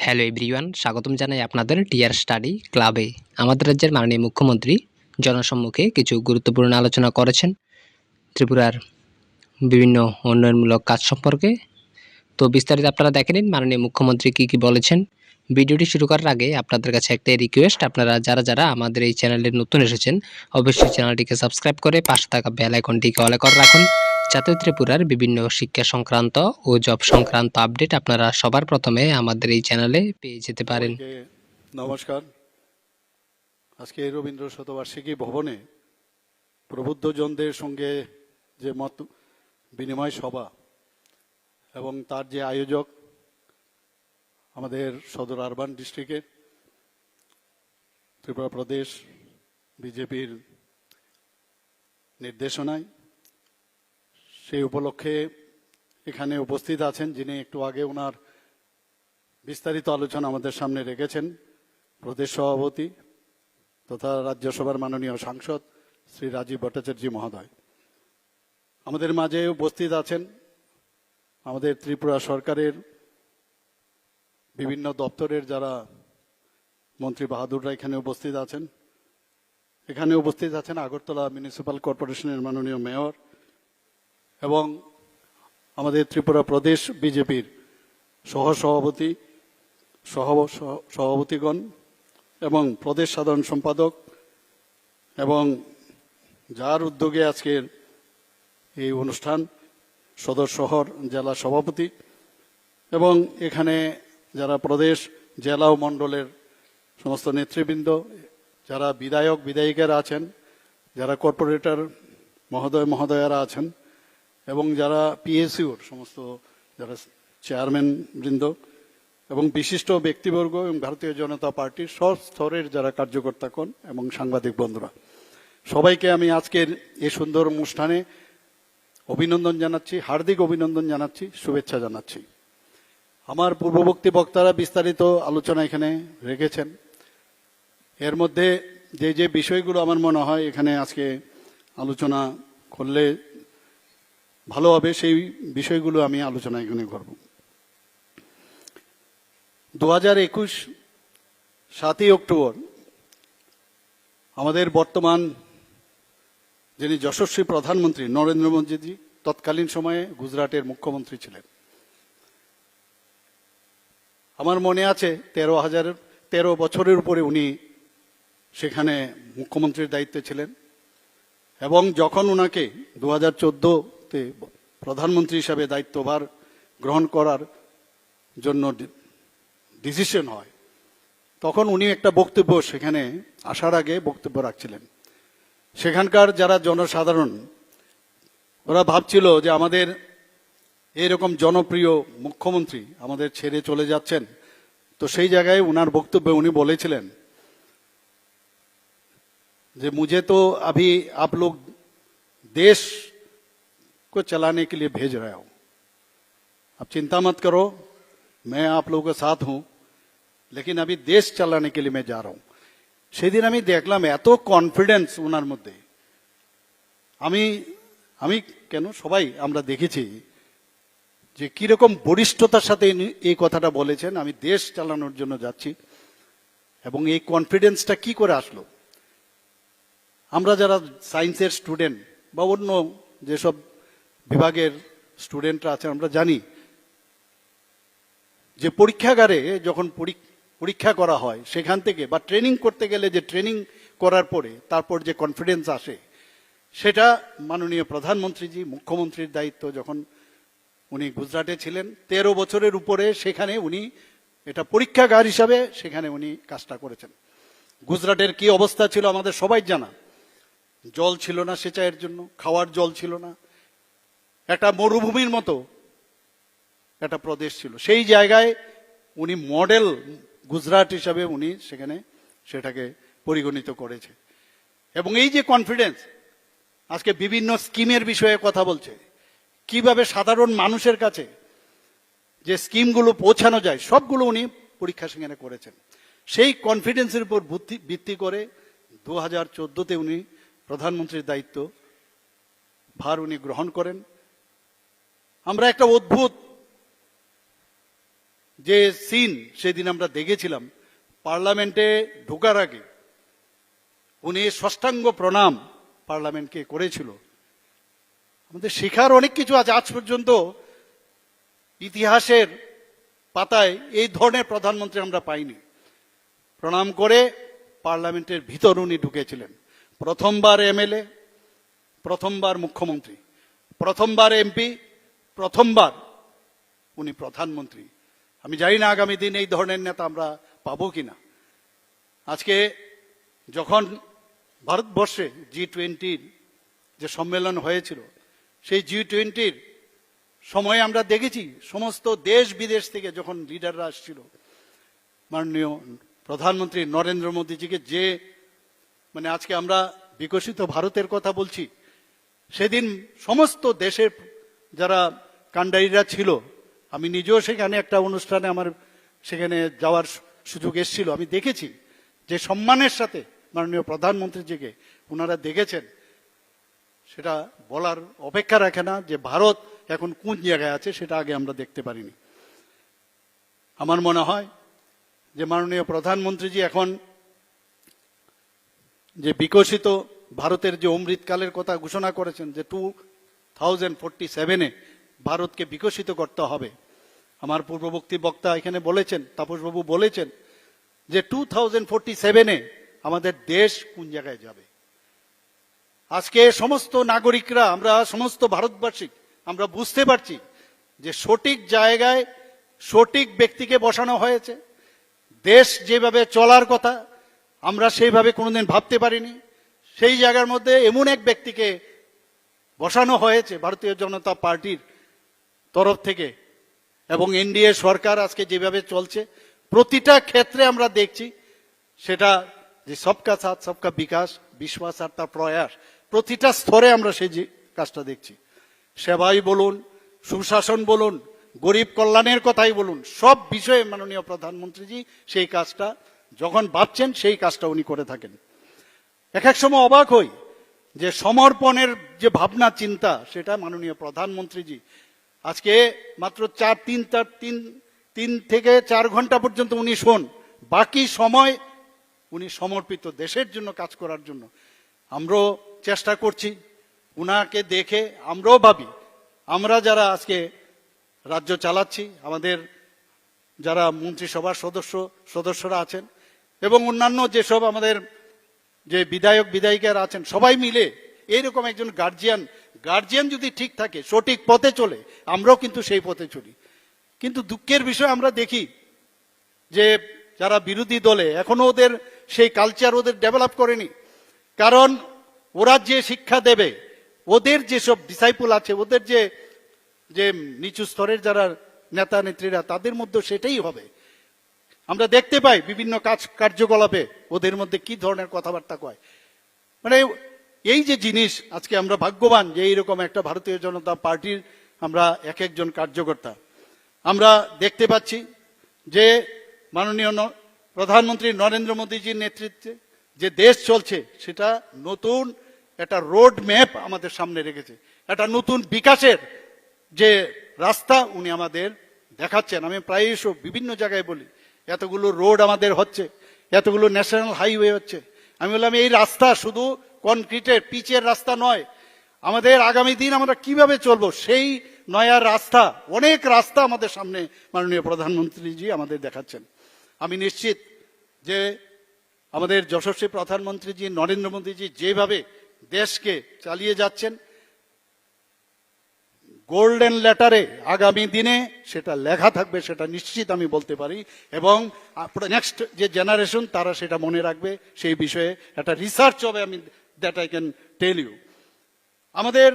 Hello everyone, স্বাগতম জানাই আপনাদের টিআর স্টাডি ক্লাবে। আমাদের রাজ্যের মাননীয় মুখ্যমন্ত্রী জনসম্মুখে কিছু গুরুত্বপূর্ণ আলোচনা করেছেন ত্রিপুরার বিভিন্ন উন্নয়নমূলক কাজ সম্পর্কে। তো বিস্তারিত আপনারা দেখে নিন মাননীয় মুখ্যমন্ত্রী কী বলেছেন। ভিডিওটি শুরু করার আগে আপনাদের কাছে একটাই রিকোয়েস্ট, আপনারা যারা আমাদের এই চ্যানেলে নতুন এসেছেন অবশ্যই চ্যানেলটিকে সাবস্ক্রাইব করে পাশে থাকা বেল আইকনটিকে অলে করে রাখুন, যাতে ত্রিপুরার বিভিন্ন শিক্ষা সংক্রান্ত ও জব সংক্রান্ত আপডেট আপনারা সবার প্রথমে আমাদের এই চ্যানেলে পেয়ে যেতে পারেন। নমস্কার। আজকে রবীন্দ্র শতবার্ষিকী ভবনে প্রবুদ্ধজনদের সঙ্গে যে মত বিনিময় সভা এবং তার যে আয়োজক আমাদের সদর আরবান ডিস্ট্রিক্টের ত্রিপুরা প্রদেশ বিজেপির নির্দেশনায়, সেই উপলক্ষে এখানে উপস্থিত আছেন যিনি একটু আগে ওনার বিস্তারিত আলোচনা আমাদের সামনে রেখেছেন, প্রদেশ সভাপতি তথা রাজ্যসভার মাননীয় সাংসদ শ্রী রাজীব ভট্টাচার্য মহোদয়। আমাদের মাঝে উপস্থিত আছেন আমাদের ত্রিপুরা সরকারের বিভিন্ন দপ্তরের যারা মন্ত্রী বাহাদুররা এখানে উপস্থিত আছেন। এখানে উপস্থিত আছেন আগরতলা মিউনিসিপ্যাল কর্পোরেশনের মাননীয় মেয়র এবং আমাদের ত্রিপুরা প্রদেশ বিজেপির সহসভাপতি সভাপতিগণ এবং প্রদেশ সাধারণ সম্পাদক, এবং যার উদ্যোগে আজকের এই অনুষ্ঠান সদর শহর জেলা সভাপতি এবং এখানে যারা প্রদেশ জেলা ও মণ্ডলের সমস্ত নেতৃবৃন্দ, যারা বিধায়ক বিধায়িকারা আছেন, যারা কর্পোরেটর মহোদয় মহোদয়ারা আছেন এবং যারা পিএসইউর সমস্ত যারা চেয়ারম্যান বৃন্দ এবং বিশিষ্ট ব্যক্তিবর্গ এবং ভারতীয় জনতা পার্টির সব স্তরের যারা কার্যকর্তাগণ এবং সাংবাদিক বন্ধুরা, সবাইকে আমি আজকের এই সুন্দর অনুষ্ঠানে অভিনন্দন জানাচ্ছি, হার্দিক অভিনন্দন জানাচ্ছি, শুভেচ্ছা জানাচ্ছি। আমার পূর্ববর্তী বক্তারা বিস্তারিত আলোচনা এখানে রেখেছেন। এর মধ্যে যে যে বিষয়গুলো আমার মনে হয় এখানে আজকে আলোচনা করলে ভালো হবে, সেই বিষয়গুলো আমি আলোচনা এখানে করব। 2021 7ই অক্টোবর আমাদের বর্তমান যিনি যশস্বী প্রধানমন্ত্রী নরেন্দ্র মোদীজি তৎকালীন সময়ে গুজরাটের মুখ্যমন্ত্রী ছিলেন। আমার মনে আছে 13 বছরের উপরে উনি সেখানে মুখ্যমন্ত্রীর দায়িত্বে ছিলেন এবং যখন ওনাকে 2014-তে প্রধানমন্ত্রী হিসাবে দায়িত্বভার গ্রহণ করার জন্য ডিসিশন হয়, তখন উনি একটা বক্তব্য সেখানে আসার আগে বক্তব্য রাখছিলেন। সেখানকার যারা জনসাধারণ ওরা ভাবছিল যে আমাদের এরকম জনপ্রিয় মুখ্যমন্ত্রী আমাদের ছেড়ে চলে যাচ্ছেন। তো সেই জায়গায় উনার বক্তব্যে উনি বলেছিলেন যে मुझे तो अभी आप लोग देश को चलाने के लिए भेज रहे हो, आप चिंता मत करो, मैं आप लोगों के साथ हूं, लेकिन अभी देश चलाने के लिए मैं जा रहा हूं। সেদিন আমি দেখলাম এত কনফিডেন্স ওনার মধ্যে। আমি কেন সবাই আমরা দেখেছি যে কিরকম বরিষ্ঠতার সাথে এই কথাটা বলেছেন, আমি দেশ চালানোর জন্য যাচ্ছি। এবং এই কনফিডেন্সটা কি করে আসলো? আমরা যারা সায়েন্সের স্টুডেন্ট বা অন্য যেসব বিভাগের স্টুডেন্টরা আছেন, আমরা জানি যে পরীক্ষাগারে যখন পরীক্ষা করা হয় সেখান থেকে বা ট্রেনিং করতে গেলে যে ট্রেনিং করার পরে তারপর যে কনফিডেন্স আসে, সেটা মাননীয় প্রধানমন্ত্রীজি মুখ্যমন্ত্রীর দায়িত্ব যখন উনি গুজরাটে ছিলেন 13 বছরের উপরে, সেখানে উনি এটা পরীক্ষাগার হিসাবে সেখানে উনি কাজটা করেছেন। গুজরাটের কি অবস্থা ছিল আমাদের সবাই জানা, জল ছিল না সেচাইয়ের জন্য, খাওয়ার জল ছিল না, একটা মরুভূমির মতো একটা প্রদেশ ছিল। সেই জায়গায় উনি মডেল গুজরাট হিসাবে উনি সেখানে সেটাকে পরিগণিত করেছে। এবং এই যে কনফিডেন্স, আজকে বিভিন্ন স্কিমের বিষয়ে কথা বলছে, কিভাবে সাধারণ মানুষের কাছে যে স্কিমগুলো পৌঁছানো যায় সবগুলো উনি পরীক্ষা সেখানে করেছেন। সেই কনফিডেন্সের উপর ভিত্তি করে 2014-তে উনি প্রধানমন্ত্রীর দায়িত্ব ভার উনি গ্রহণ করেন। আমরা একটা অদ্ভুত যে সিন সেদিন আমরা দেখেছিলাম, পার্লামেন্টে ঢোকার আগে উনি ষষ্ঠাঙ্গ প্রণাম পার্লামেন্টকে করেছিল। আমাদের শেখার অনেক কিছু আছে। আজ পর্যন্ত ইতিহাসের পাতায় এই ধরনের প্রধানমন্ত্রী আমরা পাইনি। প্রণাম করে পার্লামেন্টের ভিতর উনি ঢুকেছিলেন। প্রথমবার এমএলএ, প্রথমবার মুখ্যমন্ত্রী, প্রথমবার এমপি, প্রথমবার উনি প্রধানমন্ত্রী। আমি জানি না আগামী দিন এই ধরনের নেতা আমরা পাবো কিনা। আজকে যখন ভারতবর্ষে G20 যে সম্মেলন হয়েছিল, সেই G20 সময়ে আমরা দেখেছি সমস্ত দেশ বিদেশ থেকে যখন লিডাররা আসছিল, মাননীয় প্রধানমন্ত্রী নরেন্দ্র মোদীজিকে যে আজকে আমরা বিকশিত ভারতের কথা বলছি, সেদিন সমস্ত দেশের যারা কান্ডারিরা ছিল, আমি নিজেও সেখানে একটা অনুষ্ঠানে আমার সেখানে যাওয়ার সুযোগ এসেছিল, আমি দেখেছি যে সম্মানের সাথে মাননীয় প্রধানমন্ত্রীজিকে ওনারা দেখেছেন, সেটা বলার অপেক্ষা রাখে না যে ভারত এখন কোন জায়গায় আছে, সেটা আগে আমরা দেখতে পারিনি। আমার মনে হয় যে মাননীয় প্রধানমন্ত্রীজি এখন যে বিকশিত ভারতের যে অমৃতকালের কথা ঘোষণা করেছেন, যে 2047-এ ভারতকে বিকশিত করতে হবে। আমার পূর্ববর্তী বক্তা এখানে বলেছেন, তাপসবাবু বলেছেন যে 2047-এ আমাদের দেশ কোন জায়গায় যাবে। আজকে সমস্ত নাগরিকরা, আমরা সমস্ত ভারতবাসী আমরা বুঝতে পারছি যে সঠিক জায়গায় সঠিক ব্যক্তিকে বসানো হয়েছে। দেশ যেভাবে চলার কথা আমরা সেইভাবে কোনোদিন ভাবতে পারিনি, সেই জায়গার মধ্যে এমন এক ব্যক্তিকে বসানো হয়েছে ভারতীয় জনতা পার্টির তরফ থেকে। এবং এনডিএ সরকার আজকে যেভাবে চলছে, প্রতিটা ক্ষেত্রে আমরা দেখছি সেটা যে সবকা সাথ সবকা বিকাশ, বিশ্বাস আর তার প্রয়াস, প্রতিটা স্তরে আমরা সেই কাজটা দেখছি। সেবাই বলুন, সুশাসন বলুন, গরিব কল্যাণের কথাই বলুন, সব বিষয়ে মাননীয় প্রধানমন্ত্রীজি সেই কাজটা যখন ভাবছেন সেই কাজটা উনি করে থাকেন। এক এক সময় অবাক হই যে সমর্পণের যে ভাবনা চিন্তা, সেটা মাননীয় প্রধানমন্ত্রীজি আজকে মাত্র 3 থেকে 4 ঘন্টা পর্যন্ত উনি শোন, বাকি সময় উনি সমর্পিত দেশের জন্য কাজ করার জন্য। আমরাও চেষ্টা করছি উনাকে দেখে, আমরাও ভাবি, আমরা যারা আজকে রাজ্য চালাচ্ছি, আমাদের যারা মন্ত্রিসভার সদস্যরা আছেন এবং অন্যান্য যেসব আমাদের যে বিধায়ক বিধায়িকারা আছেন, সবাই মিলে এইরকম একজন গার্জিয়ান যদি ঠিক থাকে, সঠিক পথে চলে, আমরাও কিন্তু সেই পথে চলি। কিন্তু দুঃখের বিষয় আমরা দেখি যে যারা বিরোধী দলে এখনো ওদের সেই কালচার ওদের ডেভেলপ করেনি। কারণ ওরা যে শিক্ষা দেবে, ওদের যেসব ডিসাইপল আছে, ওদের যে নিচু স্তরের যারা নেতা নেত্রীরা, তাদের মধ্যে সেটাই হবে। আমরা দেখতে পাই বিভিন্ন কার্যকলাপে ওদের মধ্যে কি ধরনের কথাবার্তা কয়। এই যে জিনিস, আজকে আমরা ভাগ্যবান যে এইরকম একটা ভারতীয় জনতা পার্টির আমরা এক একজন কার্যকর্তা আমরা দেখতে পাচ্ছি যে মাননীয় প্রধানমন্ত্রী নরেন্দ্র মোদীজির নেতৃত্বে যে দেশ চলছে, সেটা নতুন একটা রোড ম্যাপ আমাদের সামনে রেখেছে, একটা নতুন বিকাশের যে রাস্তা উনি আমাদের দেখাচ্ছেন। আমি প্রায়শ বিভিন্ন জায়গায় বলি, এতগুলো রোড আমাদের হচ্ছে, এতগুলো ন্যাশনাল হাইওয়ে হচ্ছে। আমি বললাম এই রাস্তা শুধু কনক্রিটের পিচের রাস্তা নয়, আমাদের আগামী দিন আমরা কিভাবে চলবো সেই নয়া রাস্তা, অনেক রাস্তা আমাদের সামনে মাননীয় প্রধানমন্ত্রীজি আমাদের দেখাচ্ছেন। আমি নিশ্চিত যে আমাদের যশস্বী প্রধানমন্ত্রীজি নরেন্দ্র মোদীজি যেভাবে দেশকে চালিয়ে যাচ্ছেন, গোল্ডেন লেটারে আগামী দিনে সেটা লেখা থাকবে, সেটা নিশ্চিত আমি বলতে পারি। এবং নেক্সট যে জেনারেশন তারা সেটা মনে রাখবে, সেই বিষয়ে একটা রিসার্চ হবে, আমি that I can tell you. আমাদের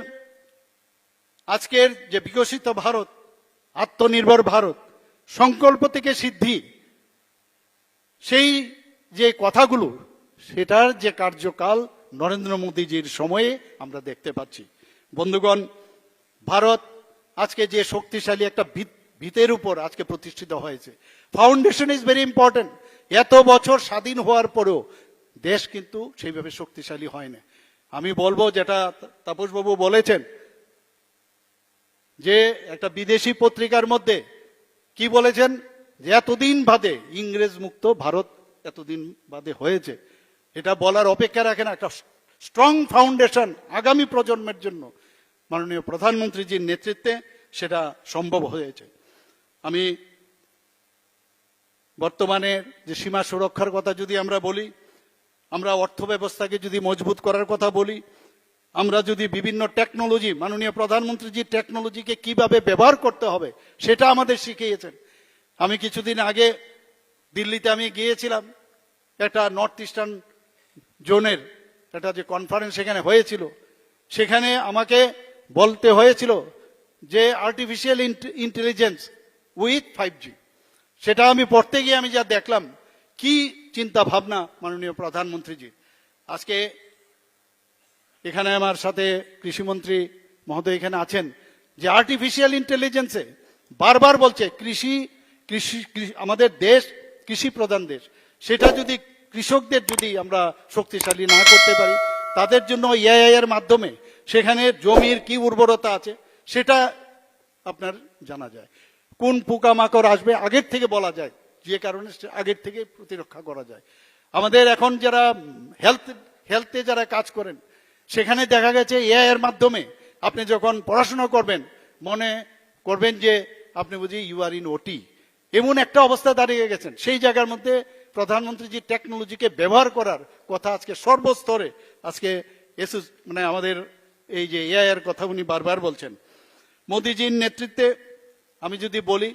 আজকের যে বিকশিত ভারত, আত্মনির্ভর ভারত, সংকল্প থেকে সিদ্ধি, সেই যে কথাগুলো, সেটার যে কার্যকাল নরেন্দ্র মোদীজির সময়ে আমরা দেখতে পাচ্ছি। বন্ধুগণ, ভারত আজকে যে শক্তিশালী একটা ভিতের উপর আজকে প্রতিষ্ঠিত হয়েছে, ফাউন্ডেশন ইজ ভেরি ইম্পর্টেন্ট। এত বছর স্বাধীন হওয়ার পরেও দেশ কিন্তু সেইভাবে শক্তিশালী হয় না। আমি বলবো, যেটা তাপসবাবু বলেছেন, যে একটা বিদেশি পত্রিকার মধ্যে কি বলেছেন যে এতদিন বাদে ইংরেজ মুক্ত ভারত এতদিন বাদে হয়েছে, এটা বলার অপেক্ষা রাখে না। একটা স্ট্রং ফাউন্ডেশন আগামী প্রজন্মের জন্য মাননীয় প্রধানমন্ত্রীজির নেতৃত্বে সেটা সম্ভব হয়েছে। আমি বর্তমানে যে সীমা সুরক্ষার কথা যদি আমরা বলি, আমরা অর্থ ব্যবস্থাকে যদি মজবুত করার কথা বলি, আমরা যদি বিভিন্ন টেকনোলজি, মাননীয় প্রধানমন্ত্রীজি টেকনোলজিকে কিভাবে ব্যবহার করতে হবে সেটা আমাদের শিখিয়েছেন। আমি কিছুদিন আগে দিল্লিতে আমি গিয়েছিলাম, একটা নর্থ ইস্টার্ন জোনের একটা যে কনফারেন্স সেখানে হয়েছিল, সেখানে আমাকে বলতে হয়েছিল যে আর্টিফিশিয়াল ইন্টেলিজেন্স উইথ 5G, সেটা আমি পড়তে গিয়ে আমি যা দেখলাম, কি চিন্তা ভাবনা মাননীয় প্রধানমন্ত্রীজি। আজকে এখানে আমার সাথে কৃষিমন্ত্রী মহোদয় এখানে আছেন, যে আর্টিফিশিয়াল ইন্টেলিজেন্সে বারবার বলছে কৃষি কৃষি আমাদের দেশ কৃষি প্রধান দেশ, সেটা যদি কৃষকদের যদি আমরা শক্তিশালী না করতে পারি, তাদের জন্য এআই এর মাধ্যমে সেখানে জমির কি উর্বরতা আছে সেটা আপনার জানা যায়, কোন পোকামাকড় আসবে আগের থেকে বলা যায়, যে কারণে আগের থেকে প্রতিরক্ষা করা যায়। আমাদের এখন যারা হেলথে যারা কাজ করেন, সেখানে দেখা গেছে এআই এর মাধ্যমে আপনি যখন পড়াশোনা করবেন, মনে করবেন যে আপনি বুঝি ইউ আর ইন ওটি, এমন একটা অবস্থা দাঁড়িয়ে গেছেন। সেই জায়গার মধ্যে প্রধানমন্ত্রীজি টেকনোলজিকে ব্যবহার করার কথা আজকে সর্বস্তরে, আজকে মানে আমাদের এই যে এআই এর কথা উনি বারবার বলছেন। মোদিজির নেতৃত্বে আমি যদি বলি,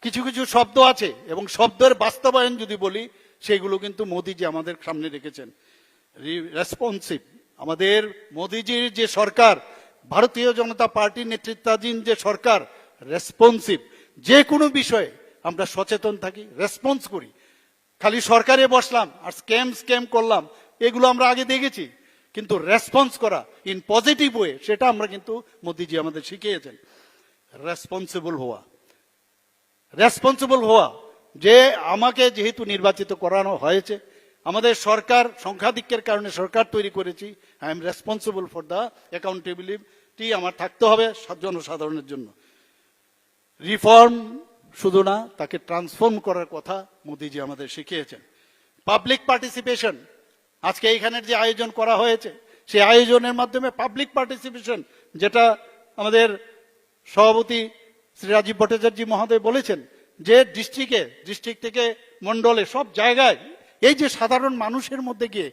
কিছু কিছু শব্দ আছে এবং শব্দের বাস্তবায়ন যদি বলি, সেগুলো কিন্তু মোদিজি আমাদের সামনে রেখেছেন। রেসপন্সিভ, আমাদের মোদিজির যে সরকার, ভারতীয় জনতা পার্টির নেতৃত্বাধীন যে সরকার, রেসপন্সিভ, যে কোনো বিষয়ে আমরা সচেতন থাকি, রেসপন্স করি। খালি সরকারে বসলাম আর স্ক্যাম করলাম, এগুলো আমরা আগে দেখেছি, কিন্তু রেসপন্স করা ইন পজিটিভ ওয়ে, সেটা আমরা কিন্তু মোদিজি আমাদের শিখিয়েছেন। রেসপন্সিবল হওয়া, যে আমাকে যেহেতু নির্বাচিত করানো হয়েছে, আমাদের সরকার সংখ্যাধিক্যের কারণে সরকার তৈরি করেছি, I am responsible for the accountability আমার থাকতে হবে জনসাধারণের জন্য। রিফর্ম শুধু না, তাকে ট্রান্সফর্ম করার কথা মোদিজি আমাদের শিখিয়েছেন। পাবলিক পার্টিসিপেশন, আজকে এখানের যে আয়োজন করা হয়েছে, সেই আয়োজনের মাধ্যমে পাবলিক পার্টিসিপেশন, যেটা আমাদের সভাপতি শ্রী রাজীব ভট্টাচার্য মহোদয় বলেছেন, যে ডিস্ট্রিক্ট থেকে মন্ডলে সব জায়গায় এই যে সাধারণ মানুষের মধ্যে গিয়ে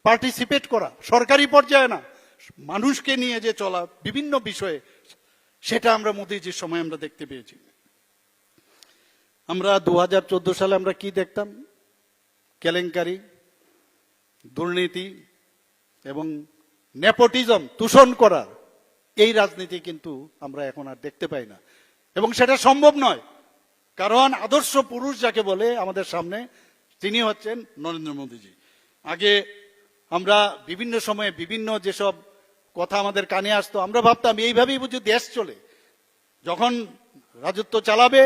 পার্টিসিপেট করা, সরকারি পর্যায়ে না, মানুষকে নিয়ে যে চলা বিভিন্ন বিষয়ে, সেটা আমরা মোদিজির সময় আমরা দেখতে পেয়েছি। আমরা 2014 সালে আমরা কি দেখতাম? কেলেঙ্কারি, দুর্নীতি এবং নেপোটিজম, তুষণ করার এই রাজনীতি কিন্তু আমরা এখন আর দেখতে পাই না, এবং সেটা সম্ভব নয়। কারণ আদর্শ পুরুষ যাকে বলে আমাদের সামনে, তিনি হচ্ছেন নরেন্দ্র মোদীজি। আগে আমরা বিভিন্ন সময়ে বিভিন্ন যেসব কথা আমাদের কানে আসতো, আমরা ভাবতাম এইভাবেই বুঝি দেশ চলে, যখন রাজত্ব চালাবে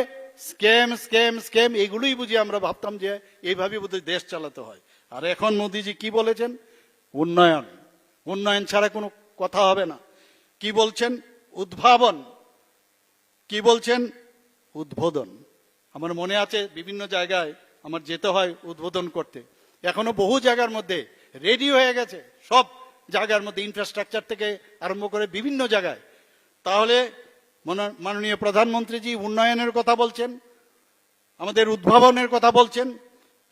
স্ক্যাম এগুলোই বুঝি আমরা ভাবতাম যে এইভাবেই বুঝি দেশ চালাতে হয়। আর এখন মোদীজি কি বলেছেন? উন্নয়ন ছাড়া কোনো কথা হবে না। কি বলছেন? উদ্ভাবন। কি বলছেন? উদ্বোধন। আমার মনে আছে বিভিন্ন জায়গায় আমার যেতে হয় উদ্বোধন করতে, এখনো বহু জায়গার মধ্যে রেডি হয়ে গেছে, সব জায়গার মধ্যে ইনফ্রাস্ট্রাকচার থেকে আরম্ভ করে বিভিন্ন জায়গায়। তাহলে মাননীয় প্রধানমন্ত্রীজি উন্নয়নের কথা বলছেন, আমাদের উদ্ভাবনের কথা বলছেন,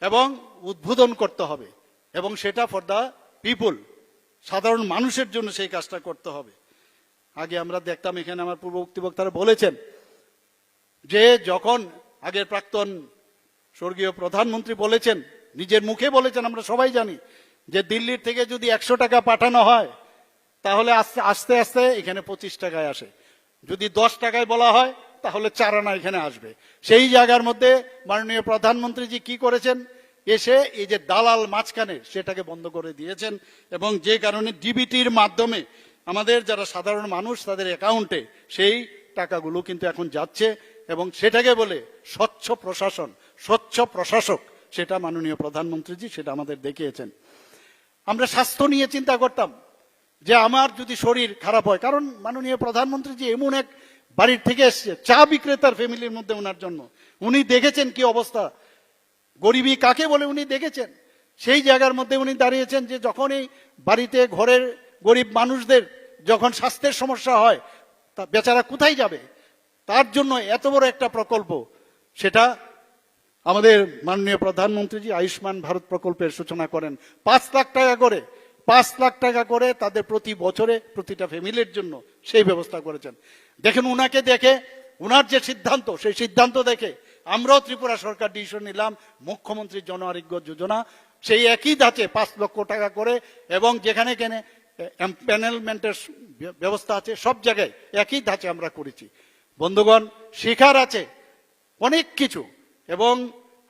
এবং উদ্বোধন করতে হবে, এবং সেটা ফর দ্য পিপুল, সাধারণ মানুষের জন্য সেই কাজটা করতে হবে। আগে আমরা দেখতাম, এখানে আমার পূর্ববর্তী বক্তারা বলেছেন যে যখন আগের প্রাক্তন স্বর্গীয় প্রধানমন্ত্রী বলেছেন, নিজের মুখে বলেছেন, আমরা সবাই জানি যে দিল্লির থেকে যদি 100 টাকা পাঠানো হয়, তাহলে আস্তে আস্তে এখানে 25 টাকায় আসে। যদি 10 টাকায় বলা হয়, তাহলে 4 আনা এখানে আসবে। সেই জায়গার মধ্যে মাননীয় প্রধানমন্ত্রীজি কি করেছেন? এসে এই যে দালাল মাঝখানে, সেটাকে বন্ধ করে দিয়েছেন, এবং যে কারণে ডিবিটির মাধ্যমে আমাদের যারা সাধারণ মানুষ, তাদের অ্যাকাউন্টে সেই টাকাগুলো কিন্তু এখন যাচ্ছে, এবং সেটাকে বলে স্বচ্ছ প্রশাসন, স্বচ্ছ প্রশাসক, সেটা মাননীয় প্রধানমন্ত্রীজি সেটা আমাদের দেখিয়েছেন। আমরা স্বাস্থ্য নিয়ে চিন্তা করতাম যে আমার যদি শরীর খারাপ হয়, কারণ মাননীয় প্রধানমন্ত্রীজি এমন এক বাড়ির থেকে এসছে, চা বিক্রেতার ফ্যামিলির মধ্যে ওনার জন্য। উনি দেখেছেন কি অবস্থা, গরিবী কাকে বলে উনি দেখেছেন। সেই জায়গার মধ্যে উনি দাঁড়িয়েছেন যে যখনই বাড়িতে ঘরের গরিব মানুষদের যখন স্বাস্থ্যের সমস্যা হয়, তা বেচারা কোথায় যাবে, তার জন্য এত বড় একটা প্রকল্প, সেটা আমাদের মাননীয় প্রধানমন্ত্রীজি আয়ুষ্মান ভারত প্রকল্পের সূচনা করেন। 5 লাখ টাকা করে, 5 লাখ টাকা করে তাদের প্রতি বছরে প্রতিটা ফ্যামিলির জন্য সেই ব্যবস্থা করেছেন। দেখেন উনাকে দেখে, উনার যে সিদ্ধান্ত, সেই সিদ্ধান্ত দেখে আমরাও ত্রিপুরা সরকার ডিসিশন নিলাম মুখ্যমন্ত্রী জন আরোগ্য যোজনা, সেই একই ধাঁচে 5 লক্ষ টাকা করে, এবং যেখানে কেনে প্যানেলমেন্টের ব্যবস্থা আছে সব জায়গায় একই ধাঁচে আমরা করেছি। বন্ধুগণ, শেখার আছে অনেক কিছু, এবং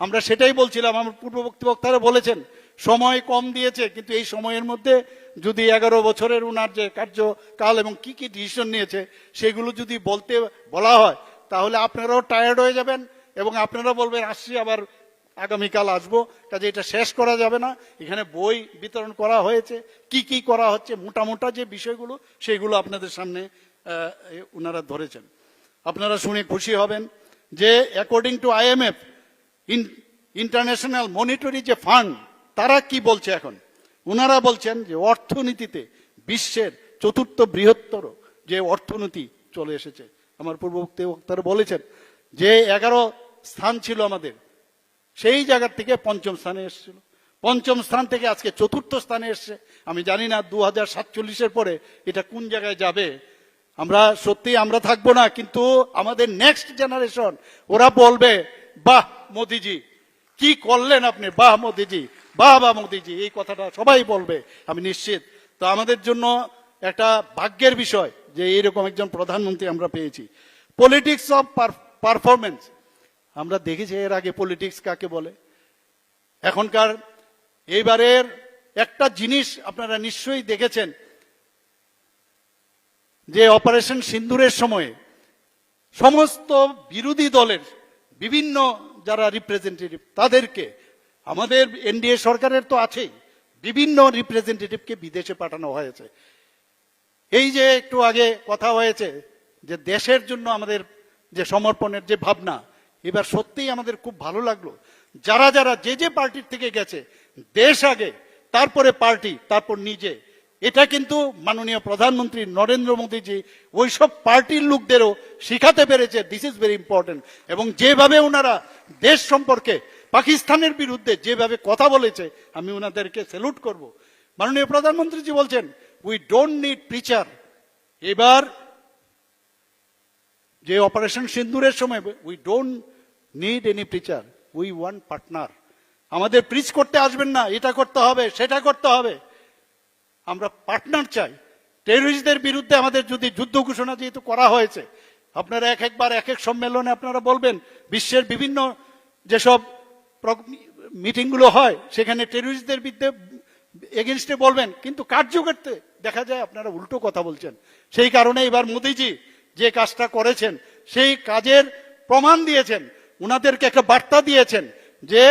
আমরা সেটাই বলছিলাম। আমার পূর্ববর্তী বক্তারা বলেছেন সময় কম দিয়েছে, কিন্তু এই সময়ের মধ্যে যদি 11 বছরের উনার যে কার্যকাল এবং কি কি ডিসিশন নিয়েছে সেগুলো যদি বলা হয়, তাহলে আপনারাও টায়ার্ড হয়ে যাবেন এবং আপনারা বলবেন আসছি আবার আগামীকাল আসবো। কাজে এটা শেষ করা যাবে না। এখানে বই বিতরণ করা হয়েছে, কি কি করা হচ্ছে, মোটা যে বিষয়গুলো সেগুলো আপনাদের সামনে উনারা ধরেছেন। আপনারা শুনে খুশি হবেন যে according to IMF international monetary যে ফান্ড, তারা কি বলছে এখন, উনারা বলছেন যে অর্থনীতিতে বিশ্বের 4র্থ বৃহত্তর যে অর্থনীতি চলে এসেছে। আমার পূর্ববর্তী বক্তারা বলেছেন যে 11 স্থান ছিল আমাদের, সেই জায়গার থেকে 5ম স্থানে এসেছিল, 5ম স্থান থেকে আজকে 4র্থ স্থানে এসছে। আমি জানি না 2047-এর পরে এটা কোন জায়গায় যাবে। আমরা সত্যি আমরা থাকবো না, কিন্তু আমাদের নেক্সট জেনারেশন ওরা বলবে বাহ মোদিজি কি করলেন আপনি, বাহ মোদিজি, বাহ মোদিজি, এই কথাটা সবাই বলবে আমি নিশ্চিত। তো আমাদের জন্য একটা ভাগ্যের বিষয় যে এইরকম একজন প্রধানমন্ত্রী আমরা পেয়েছি। পলিটিক্স অফ পারফরমেন্স, আমরা দেখেছি এর আগে পলিটিক্স কাকে বলে। এখনকার এইবারের একটা জিনিস আপনারা নিশ্চয়ই দেখেছেন যে অপারেশন সিন্দুরের সময়ে সমস্ত বিরোধী দলের বিভিন্ন যারা রিপ্রেজেন্টেটিভ, তাদেরকে আমাদের NDA সরকারের তো আছেই, বিভিন্ন রিপ্রেজেন্টেটিভকে বিদেশে পাঠানো হয়েছে। এই যে একটু আগে কথা হয়েছে যে দেশের জন্য আমাদের যে সমর্পণের যে ভাবনা, এবার সত্যিই আমাদের খুব ভালো লাগলো। যারা যারা যে পার্টির থেকে গেছে, দেশ আগে, তারপরে পার্টি, তারপর নিজে, এটা কিন্তু মাননীয় প্রধানমন্ত্রী নরেন্দ্র মোদীজি ওইসব পার্টির লোকদেরও শিখাতে পেরেছে দিস ইজ ভেরি ইম্পর্টেন্ট। এবং যেভাবে ওনারা দেশ সম্পর্কে পাকিস্তানের বিরুদ্ধে যেভাবে কথা বলেছে, আমি ওনাদেরকে স্যালুট করব। মাননীয় প্রধানমন্ত্রীজি বলছেন উই ডোন্ট নিড প্রিচার। এবার যে অপারেশন সিন্দুরের সময় we don't need any preacher, we want partner. আমাদের প্রিচ করতে আসবেন না, এটা করতে হবে সেটা করতে হবে, আমরা পার্টনার চাই। টেররিস্টদের বিরুদ্ধে আমাদের যদি যুদ্ধ ঘোষণা যেহেতু করা হয়েছে, আপনারা একবার এক এক সম্মেলনে আপনারা বলবেন, বিশ্বের বিভিন্ন যেসব মিটিংগুলো হয় সেখানে টেররিস্টদের বিরুদ্ধে এগেনস্টে বলবেন, কিন্তু কার্যকর্তে দেখা যায় আপনারা উল্টো কথা বলছেন। সেই কারণে এবার মোদিজি যে কাজটা করেছেন সেই কাজের প্রমাণ দিয়েছেন, উনাদেরকে একটা বার্তা দিয়েছেন যে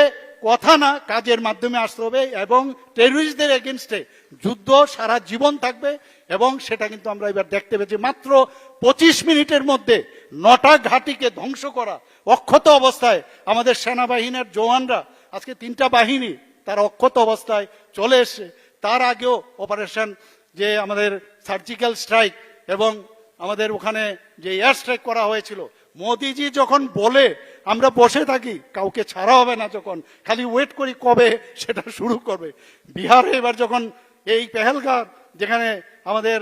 কথা না কাজের মাধ্যমে আসতে হবে, এবং টেররিস্টদের এগেনস্টে যুদ্ধ সারা জীবন থাকবে। এবং সেটা কিন্তু আমরা এবার দেখতে পেয়েছি, মাত্র 25 মিনিটের মধ্যে 9টা ঘাঁটিকে ধ্বংস করা অক্ষত অবস্থায় আমাদের সেনাবাহিনীর জওয়ানরা, আজকে 3টা বাহিনী তার অক্ষত অবস্থায় চলে এসছে। তার আগেও অপারেশন যে আমাদের সার্জিক্যাল স্ট্রাইক এবং আমাদের ওখানে যে এয়ার স্ট্রাইক করা হয়েছিল, মোদিজি যখন বলে আমরা বসে থাকি, কাউকে ছাড়া হবে না, যখন খালি ওয়েট করি কবে সেটা শুরু করবে। বিহারে এবার যখন এই পেহেলগাঁও, যেখানে আমাদের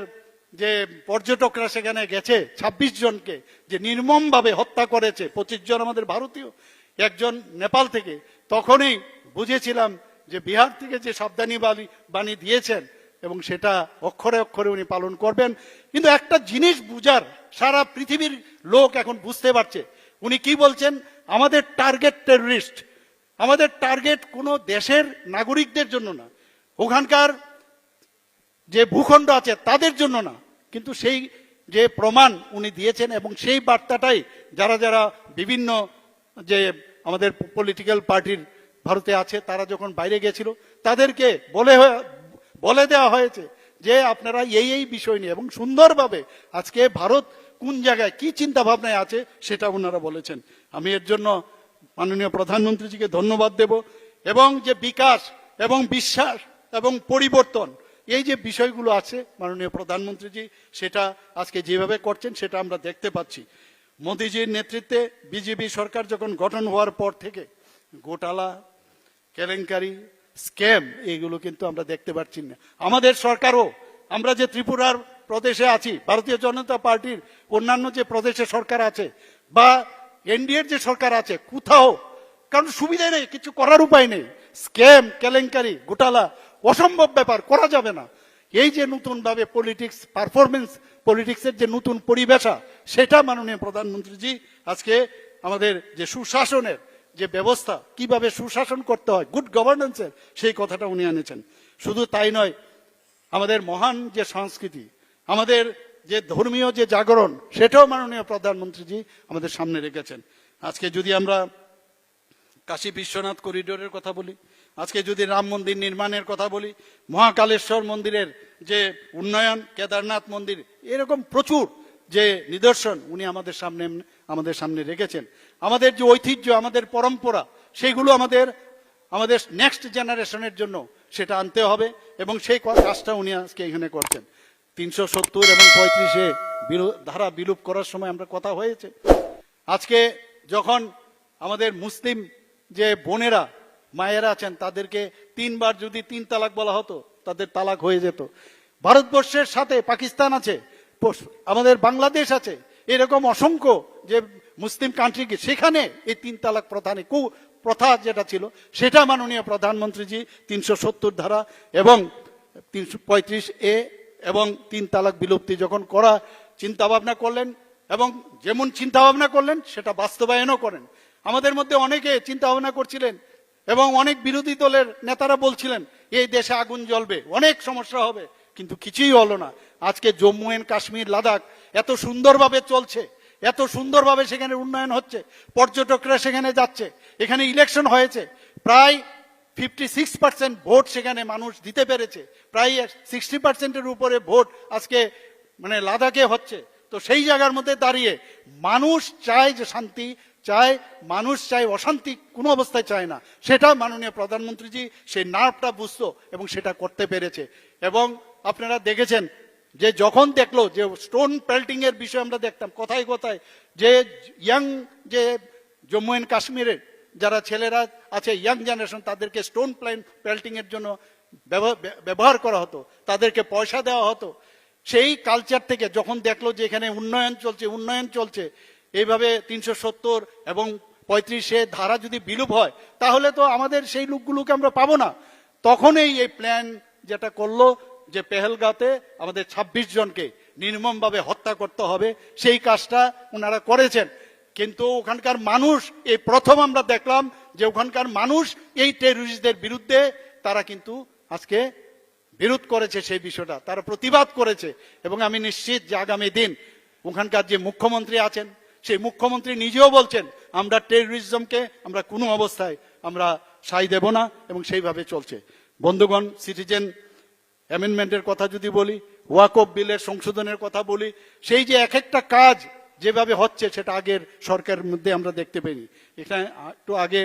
যে পর্যটকরা সেখানে গেছে 26 জনকে যে নির্মমভাবে হত্যা করেছে, 25 জন আমাদের ভারতীয়, একজন নেপাল থেকে, তখনই বুঝেছিলাম যে বিহার থেকে যে সাবধানী বাণী দিয়েছেন এবং সেটা অক্ষরে অক্ষরে উনি পালন করবেন। কিন্তু একটা জিনিস বুঝার, সারা পৃথিবীর লোক এখন বুঝতে পারছে উনি কি বলছেন। আমাদের টার্গেট টেররিস্ট, আমাদের টার্গেট কোনো দেশের নাগরিকদের জন্য না, ওখানকার যে ভূখণ্ড আছে তাদের জন্য না, কিন্তু সেই যে প্রমাণ উনি দিয়েছেন এবং সেই বার্তাটাই যারা যারা বিভিন্ন যে আমাদের পলিটিক্যাল পার্টির ভারতে আছে তারা যখন বাইরে গেছিল তাদেরকে বলে দেওয়া হয়েছে যে আপনারা এই বিষয় নিয়ে, এবং সুন্দরভাবে আজকে ভারত কোন জায়গায় কি চিন্তা ভাবনায় আছে সেটা ওনারা বলেছেন। আমি এর জন্য মাননীয় প্রধানমন্ত্রীজিকে ধন্যবাদ দেব। এবং যে বিকাশ এবং বিশ্বাস এবং পরিবর্তন, এই যে বিষয়গুলো আছে মাননীয় প্রধানমন্ত্রীজি সেটা আজকে যেভাবে করছেন সেটা আমরা দেখতে পাচ্ছি। মোদিজির নেতৃত্বে বিজেপি সরকার যখন গঠন হওয়ার পর থেকে ঘোটালা, কেলেঙ্কারি, স্ক্যাম এইগুলো কিন্তু আমরা দেখতে পাচ্ছি না। আমাদের সরকারও, আমরা যে ত্রিপুরার প্রদেশে আছি, ভারতীয় জনতা পার্টির অন্যান্য যে প্রদেশে সরকার আছে বা এনডিএর যে সরকার আছে, কোথাও কারণ সুবিধা নেই, কিছু করার উপায় নেই। স্ক্যাম, কেলেঙ্কারি, ঘোটালা অসম্ভব ব্যাপার, করা যাবে না। এই যে নতুন ভাবে পলিটিক্স, পারফরমেন্স পলিটিক্সের যে নতুন পরিবেশা, সেটা মাননীয় প্রধানমন্ত্রীজি আজকে আমাদের যে সুশাসনের যে ব্যবস্থা, কিভাবে সুশাসন করতে হয়, গুড গভর্নেন্সের সেই কথাটা উনি এনেছেন। শুধু তাই নয়, আমাদের মহান যে সংস্কৃতি, আমাদের যে ধর্মীয় যে জাগরণ, সেটাও মাননীয় প্রধানমন্ত্রীজি আমাদের সামনে রেখেছেন। আজকে যদি আমরা কাশী বিশ্বনাথ করিডোরের কথা বলি, আজকে যদি রাম মন্দির নির্মাণের কথা বলি, মহাকালেশ্বর মন্দিরের যে উন্নয়ন, কেদারনাথ মন্দির, এরকম প্রচুর যে নিদর্শন উনি আমাদের সামনে রেখেছেন। আমাদের যে ঐতিহ্য, আমাদের পরম্পরা, সেইগুলো আমাদের নেক্সট জেনারেশনের জন্য সেটা আনতে হবে এবং সেই কাজটা উনি আজকে এখানে করছেন। 370 এবং 35-এ ধারা বিলুপ করার সময় আমরা কথা হয়েছে। আজকে যখন আমাদের মুসলিম যে বোনেরা, মায়েরা আছেন, তাদেরকে 3 বার যদি 3 তালাক বলা হতো, তাদের তালাক হয়ে যেত। ভারতবর্ষের সাথে পাকিস্তান আছে, আমাদের বাংলাদেশ আছে, এরকম অসংখ্য যে মুসলিম কান্ট্রি, সেখানে এই 3 তালাক প্রথা যেটা ছিল সেটা মাননীয় প্রধানমন্ত্রীজি 370 ধারা এবং 335A এবং 3 তালাক বিলুপ্তি যখন করা চিন্তা ভাবনা করলেন এবং যেমন চিন্তা ভাবনা করলেন সেটা বাস্তবায়নও করেন। আমাদের মধ্যে অনেকে চিন্তা ভাবনা করছিলেন এবং অনেক বিরোধী দলের নেতারা বলছিলেন এই দেশে আগুন জ্বলবে, অনেক সমস্যা হবে, কিন্তু কিছুই হলো না। আজকে জম্মু এন্ড কাশ্মীর, লাদাখ এত সুন্দরভাবে চলছে, এত সুন্দরভাবে সেখানে উন্নয়ন হচ্ছে, পর্যটকরা সেখানে যাচ্ছে, এখানে ইলেকশন হয়েছে, প্রায় 56% ভোট সেখানে মানুষ দিতে পেরেছে, প্রায় 60%-এর উপরে ভোট আজকে মানে লাদাখে হচ্ছে। তো সেই জায়গার মধ্যে দাঁড়িয়ে মানুষ চায় যে শান্তি চায়, মানুষ চায় অশান্তি কোনো অবস্থায় চায় না, সেটা মাননীয় প্রধানমন্ত্রীজি সেই নার্ভটা বুঝতো এবং সেটা করতে পেরেছে। এবং আপনারা দেখেছেন যে যখন দেখলো যে স্টোন পেল্টিং এর বিষয় আমরা দেখতাম কোথায় কোথায়, যে ইয়াং যে জম্মু এন্ড কাশ্মীরের যারা ছেলেরা আছে, ইয়াং জেনারেশন, তাদেরকে স্টোন পেল্টিং এর জন্য ব্যবহার করা হতো, তাদেরকে পয়সা দেওয়া হতো। সেই কালচার থেকে যখন দেখলো যে এখানে উন্নয়ন চলছে, এইভাবে 370 এবং 35-এ ধারা যদি বিলুপ হয় তাহলে তো আমাদের সেই লোকগুলোকে আমরা পাবো না। তখনই এই প্ল্যান যেটা করলো যে পেহেলগাঁওতে আমাদের 26 জনকে নির্মমভাবে হত্যা করতে হবে, সেই কাজটা ওনারা করেছেন। কিন্তু ওখানকার মানুষ, এই প্রথম আমরা দেখলাম যে ওখানকার মানুষ এই টেররিস্টদের বিরুদ্ধে তারা কিন্তু আজকে বিরোধ করেছে, সেই বিষয়টা তারা প্রতিবাদ করেছে। এবং আমি নিশ্চিত যে আগামী দিন ওখানকার যে মুখ্যমন্ত্রী আছেন, সেই মুখ্যমন্ত্রী নিজেও বলছেন আমরা টেররিজমকে আমরা কোনো অবস্থায় আমরা সাই দেব না এবং সেইভাবে চলছে। বন্ধুগণ, সিটিজেন অ্যামেন্ডমেন্টের কথা যদি বলি, ওয়াকফ বিলের সংশোধনের কথা বলি, সেই যে এক একটা কাজ যেভাবে হচ্ছে সেটা আগের সরকারের মধ্যে আমরা দেখতে পাইনি। এখানে একটু আগে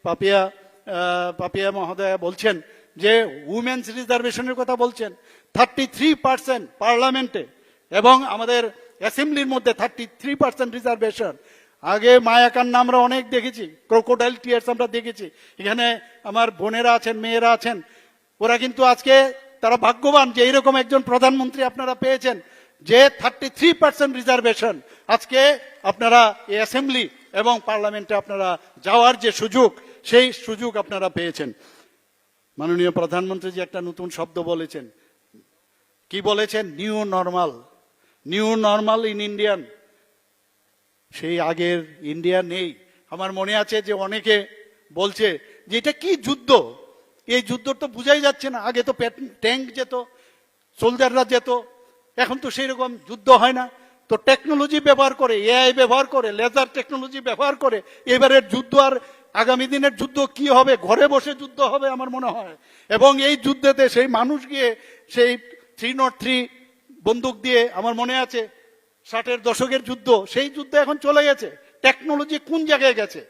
পাপিয়া মহোদয়া বলছেন যে উমেন্স রিজার্ভেশনের কথা বলছেন, 33% পার্লামেন্টে এবং আমাদের অ্যাসেম্বলির মধ্যে 33% রিজার্ভেশন। আগে মায়াকান্না আমরা অনেক দেখেছি, ক্রোকোডাইল টিয়ার্স আমরা দেখেছি। এখানে আমার বোনেরা আছেন, মেয়েরা আছেন, ওরা কিন্তু আজকে তারা ভাগ্যবান যে এইরকম একজন প্রধানমন্ত্রী আপনারা পেয়েছেন, যে 33% রিজার্ভেশন। আজকে আপনারা এই অ্যাসেম্বলি এবং পার্লামেন্টে আপনারা যাওয়ার যে সুযোগ, সেই সুযোগ আপনারা পেয়েছেন। মাননীয় প্রধানমন্ত্রী যে একটা নতুন শব্দ বলেছেন, কি বলেছেন? New normal in Indian. সেই আগের ইন্ডিয়া নেই। আমার মনে আছে যে অনেকে বলছে যে এটা কি যুদ্ধ, এই যুদ্ধ তো বুঝাই যাচ্ছে না। আগে তো ট্যাঙ্ক যেত, সোলজাররা যেত, এখন তো সেই রকম যুদ্ধ হয় না। তো টেকনোলজি ব্যবহার করে, এআই ব্যবহার করে, লেজার টেকনোলজি ব্যবহার করে এবারের যুদ্ধ আর আগামী দিনের যুদ্ধ কি হবে? ঘরে বসে যুদ্ধ হবে আমার মনে হয়। এবং এই যুদ্ধেতে সেই মানুষ গিয়ে সেই 303 বন্দুক দিয়ে, আমার মনে আছে 60-এর দশকের যুদ্ধ, সেই যুদ্ধ এখন চলে গেছে। টেকনোলজি কোন জায়গায় গেছে?